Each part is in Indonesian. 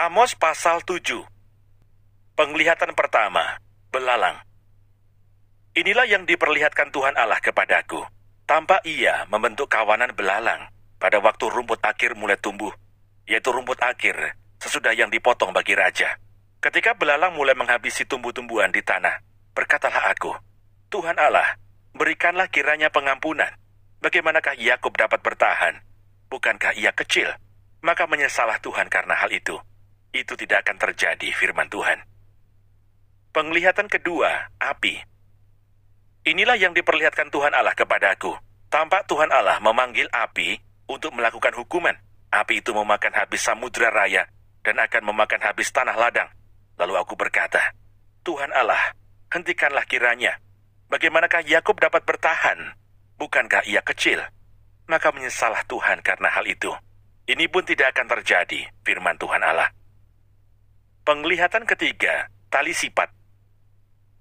Amos pasal 7. Penglihatan pertama, belalang. Inilah yang diperlihatkan Tuhan Allah kepadaku. Tampak ia membentuk kawanan belalang pada waktu rumput akir mulai tumbuh, yaitu rumput akir sesudah yang dipotong bagi raja. Ketika belalang mulai menghabisi tumbuh-tumbuhan di tanah, berkatalah aku, Tuhan Allah, berikanlah kiranya pengampunan. Bagaimanakah Yakub dapat bertahan? Bukankah ia kecil? Maka menyesalah Tuhan karena hal itu. Itu tidak akan terjadi, firman Tuhan. Penglihatan kedua, api. Inilah yang diperlihatkan Tuhan Allah kepadaku. Tampak Tuhan Allah memanggil api untuk melakukan hukuman. Api itu memakan habis samudra raya dan akan memakan habis tanah ladang. Lalu aku berkata, Tuhan Allah, hentikanlah kiranya. Bagaimanakah Yakub dapat bertahan? Bukankah ia kecil? Maka menyesalah Tuhan karena hal itu. Ini pun tidak akan terjadi, firman Tuhan Allah. Penglihatan ketiga, tali sipat.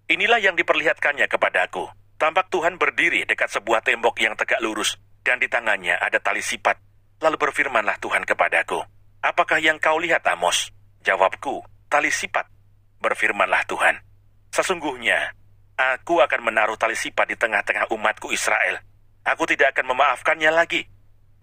Inilah yang diperlihatkannya kepadaku. Tampak Tuhan berdiri dekat sebuah tembok yang tegak lurus, dan di tangannya ada tali sipat. Lalu berfirmanlah Tuhan kepadaku, apakah yang kau lihat, Amos? Jawabku, tali sipat. Berfirmanlah Tuhan, sesungguhnya, aku akan menaruh tali sipat di tengah-tengah umatku Israel. Aku tidak akan memaafkannya lagi.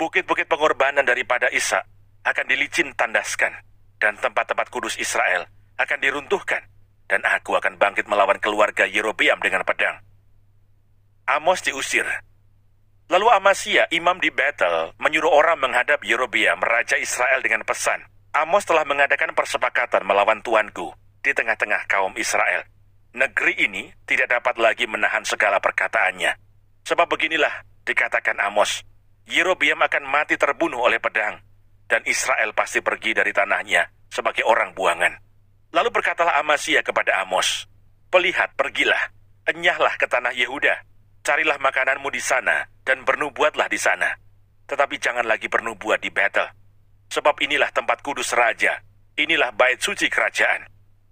Bukit-bukit pengorbanan daripada Ishak akan dilicin tandaskan, dan tempat-tempat kudus Israel akan diruntuhkan, dan aku akan bangkit melawan keluarga Yerobeam dengan pedang. Amos diusir. Lalu Amasya, imam di Betel, menyuruh orang menghadap Yerobeam, raja Israel dengan pesan, Amos telah mengadakan persepakatan melawan tuanku di tengah-tengah kaum Israel. Negeri ini tidak dapat lagi menahan segala perkataannya. Sebab beginilah dikatakan Amos, Yerobeam akan mati terbunuh oleh pedang, dan Israel pasti pergi dari tanahnya sebagai orang buangan. Lalu berkatalah Amasya kepada Amos, Pelihat, pergilah, enyahlah ke tanah Yehuda, carilah makananmu di sana, dan bernubuatlah di sana. Tetapi jangan lagi bernubuat di Betel, sebab inilah tempat kudus raja, inilah bait suci kerajaan.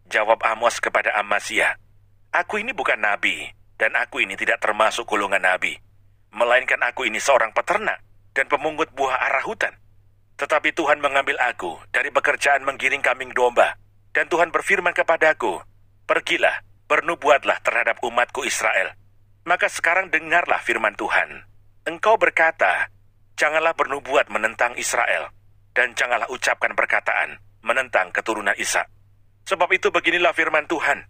Jawab Amos kepada Amasya, aku ini bukan nabi, dan aku ini tidak termasuk golongan nabi, melainkan aku ini seorang peternak dan pemungut buah arah hutan. Tetapi Tuhan mengambil aku dari pekerjaan menggiring kambing domba, dan Tuhan berfirman kepadaku, pergilah, bernubuatlah terhadap umatku Israel. Maka sekarang dengarlah firman Tuhan. Engkau berkata, janganlah bernubuat menentang Israel, dan janganlah ucapkan perkataan menentang keturunan Ishak. Sebab itu beginilah firman Tuhan,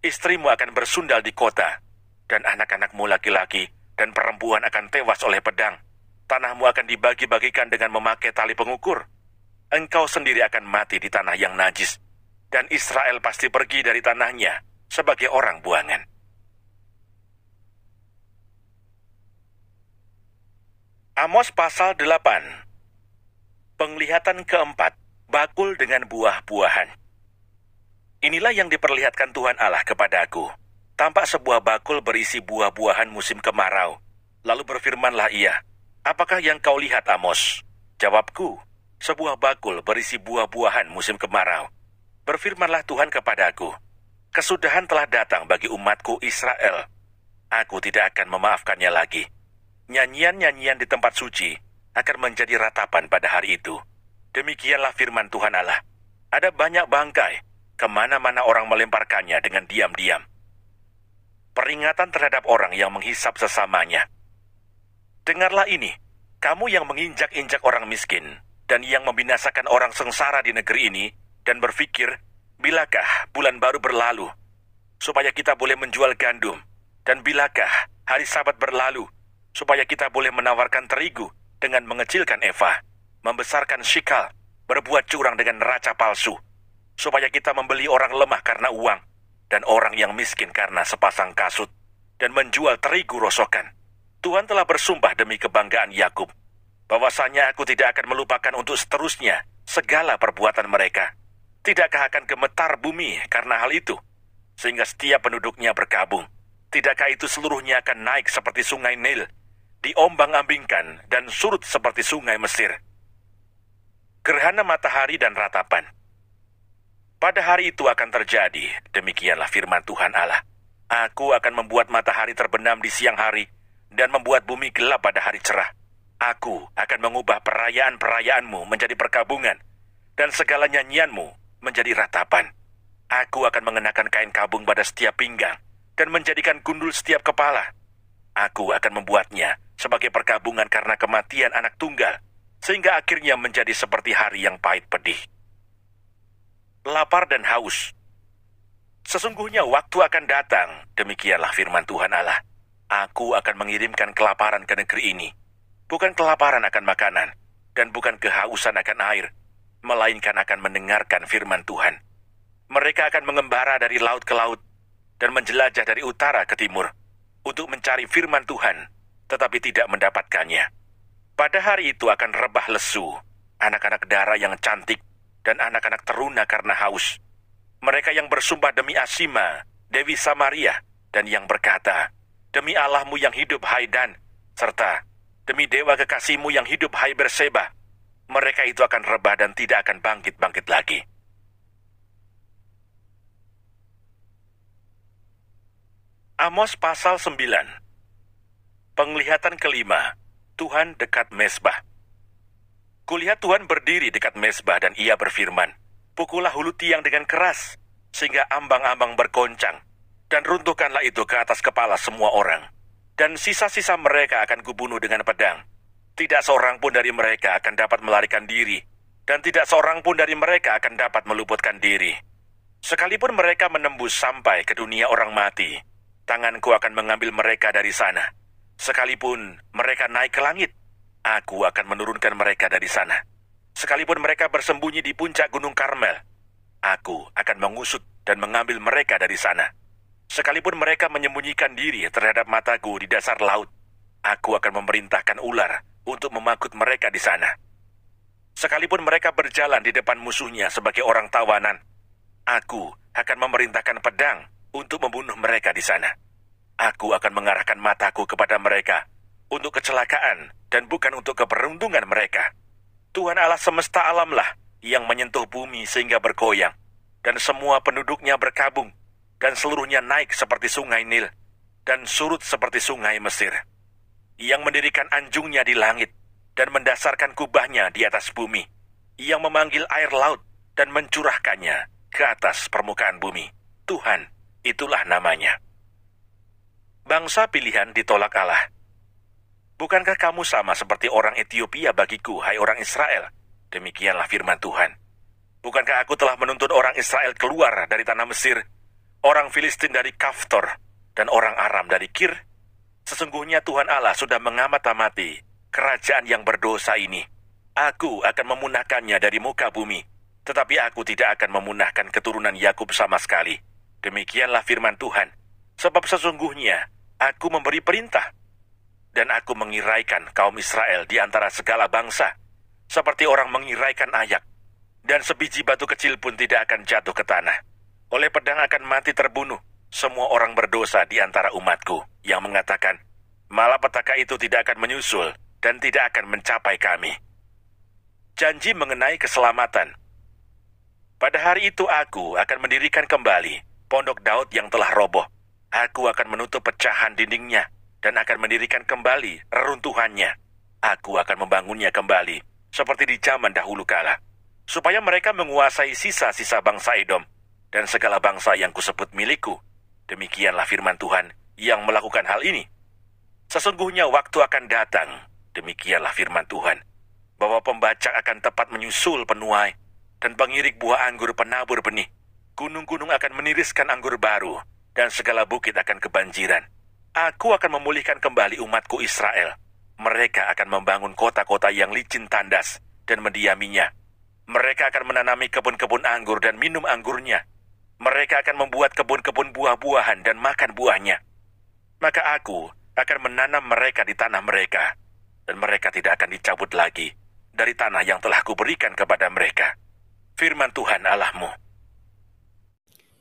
istrimu akan bersundal di kota, dan anak-anakmu laki-laki dan perempuan akan tewas oleh pedang. Tanahmu akan dibagi-bagikan dengan memakai tali pengukur. Engkau sendiri akan mati di tanah yang najis, dan Israel pasti pergi dari tanahnya sebagai orang buangan. Amos pasal 8. Penglihatan keempat, bakul dengan buah-buahan. Inilah yang diperlihatkan Tuhan Allah kepadaku. Tampak sebuah bakul berisi buah-buahan musim kemarau. Lalu berfirmanlah ia, apakah yang kau lihat, Amos? Jawabku, sebuah bakul berisi buah-buahan musim kemarau. Berfirmanlah Tuhan kepadaku, kesudahan telah datang bagi umatku Israel. Aku tidak akan memaafkannya lagi. Nyanyian-nyanyian di tempat suci akan menjadi ratapan pada hari itu. Demikianlah firman Tuhan Allah. Ada banyak bangkai, kemana-mana orang melemparkannya dengan diam-diam. Peringatan terhadap orang yang menghisap sesamanya. Dengarlah ini, kamu yang menginjak-injak orang miskin, dan yang membinasakan orang sengsara di negeri ini, dan berpikir, bilakah bulan baru berlalu, supaya kita boleh menjual gandum, dan bilakah hari Sabat berlalu, supaya kita boleh menawarkan terigu dengan mengecilkan eva, membesarkan shikal, berbuat curang dengan neraca palsu, supaya kita membeli orang lemah karena uang, dan orang yang miskin karena sepasang kasut, dan menjual terigu rosokan. Tuhan telah bersumpah demi kebanggaan Yakub, bahwasanya aku tidak akan melupakan untuk seterusnya segala perbuatan mereka. Tidakkah akan gemetar bumi karena hal itu, sehingga setiap penduduknya berkabung? Tidakkah itu seluruhnya akan naik seperti sungai Nil, diombang-ambingkan dan surut seperti sungai Mesir? Gerhana matahari dan ratapan. Pada hari itu akan terjadi, demikianlah firman Tuhan Allah. Aku akan membuat matahari terbenam di siang hari, dan membuat bumi gelap pada hari cerah. Aku akan mengubah perayaan-perayaanmu menjadi perkabungan, dan segala nyanyianmu menjadi ratapan. Aku akan mengenakan kain kabung pada setiap pinggang dan menjadikan gundul setiap kepala. Aku akan membuatnya sebagai perkabungan karena kematian anak tunggal, sehingga akhirnya menjadi seperti hari yang pahit pedih. Lapar dan haus. Sesungguhnya waktu akan datang, demikianlah firman Tuhan Allah. Aku akan mengirimkan kelaparan ke negeri ini. Bukan kelaparan akan makanan, dan bukan kehausan akan air, melainkan akan mendengarkan firman Tuhan. Mereka akan mengembara dari laut ke laut, dan menjelajah dari utara ke timur, untuk mencari firman Tuhan, tetapi tidak mendapatkannya. Pada hari itu akan rebah lesu, anak-anak darah yang cantik, dan anak-anak teruna karena haus. Mereka yang bersumpah demi Asima, Dewi Samaria, dan yang berkata, demi Allahmu yang hidup, hai Dan, serta demi dewa kekasihmu yang hidup, hai Berseba, mereka itu akan rebah dan tidak akan bangkit-bangkit lagi. Amos pasal 9. Penglihatan kelima, Tuhan dekat mezbah. Kulihat Tuhan berdiri dekat mezbah dan ia berfirman, pukullah hulu tiang dengan keras, sehingga ambang-ambang bergoncang, dan runtuhkanlah itu ke atas kepala semua orang. Dan sisa-sisa mereka akan kubunuh dengan pedang. Tidak seorang pun dari mereka akan dapat melarikan diri, dan tidak seorang pun dari mereka akan dapat meluputkan diri. Sekalipun mereka menembus sampai ke dunia orang mati, tanganku akan mengambil mereka dari sana. Sekalipun mereka naik ke langit, aku akan menurunkan mereka dari sana. Sekalipun mereka bersembunyi di puncak gunung Karmel, aku akan mengusut dan mengambil mereka dari sana. Sekalipun mereka menyembunyikan diri terhadap mataku di dasar laut, aku akan memerintahkan ular untuk memakut mereka di sana. Sekalipun mereka berjalan di depan musuhnya sebagai orang tawanan, aku akan memerintahkan pedang untuk membunuh mereka di sana. Aku akan mengarahkan mataku kepada mereka untuk kecelakaan dan bukan untuk keberuntungan mereka. Tuhan Allah semesta alamlah yang menyentuh bumi sehingga bergoyang, dan semua penduduknya berkabung, dan seluruhnya naik seperti sungai Nil, dan surut seperti sungai Mesir. Yang mendirikan anjungnya di langit, dan mendasarkan kubahnya di atas bumi. Yang memanggil air laut, dan mencurahkannya ke atas permukaan bumi. Tuhan, itulah namanya. Bangsa pilihan ditolak Allah. Bukankah kamu sama seperti orang Ethiopia bagiku, hai orang Israel? Demikianlah firman Tuhan. Bukankah aku telah menuntun orang Israel keluar dari tanah Mesir, orang Filistin dari Kaftor, dan orang Aram dari Kir? Sesungguhnya Tuhan Allah sudah mengamat-amati kerajaan yang berdosa ini. Aku akan memunahkannya dari muka bumi, tetapi aku tidak akan memunahkan keturunan Yakub sama sekali. Demikianlah firman Tuhan. Sebab sesungguhnya aku memberi perintah, dan aku mengiraikan kaum Israel di antara segala bangsa, seperti orang mengiraikan ayak, dan sebiji batu kecil pun tidak akan jatuh ke tanah. Oleh pedang akan mati terbunuh semua orang berdosa di antara umatku, yang mengatakan, malapetaka itu tidak akan menyusul dan tidak akan mencapai kami. Janji mengenai keselamatan. Pada hari itu aku akan mendirikan kembali pondok Daud yang telah roboh. Aku akan menutup pecahan dindingnya dan akan mendirikan kembali reruntuhannya. Aku akan membangunnya kembali seperti di zaman dahulu kala, supaya mereka menguasai sisa-sisa bangsa Edom dan segala bangsa yang kusebut milikku. Demikianlah firman Tuhan yang melakukan hal ini. Sesungguhnya waktu akan datang, demikianlah firman Tuhan, bahwa pembacak akan tepat menyusul penuai, dan pengirik buah anggur penabur benih. Gunung-gunung akan meniriskan anggur baru, dan segala bukit akan kebanjiran. Aku akan memulihkan kembali umatku Israel. Mereka akan membangun kota-kota yang licin tandas dan mendiaminya. Mereka akan menanami kebun-kebun anggur dan minum anggurnya. Mereka akan membuat kebun-kebun buah-buahan dan makan buahnya. Maka aku akan menanam mereka di tanah mereka, dan mereka tidak akan dicabut lagi dari tanah yang telah kuberikan kepada mereka. Firman Tuhan Allahmu.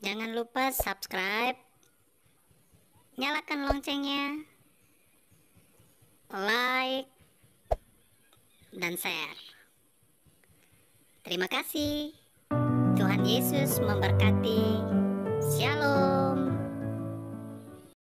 Jangan lupa subscribe, nyalakan loncengnya, like, dan share. Terima kasih. Tuhan Yesus memberkati. Shalom.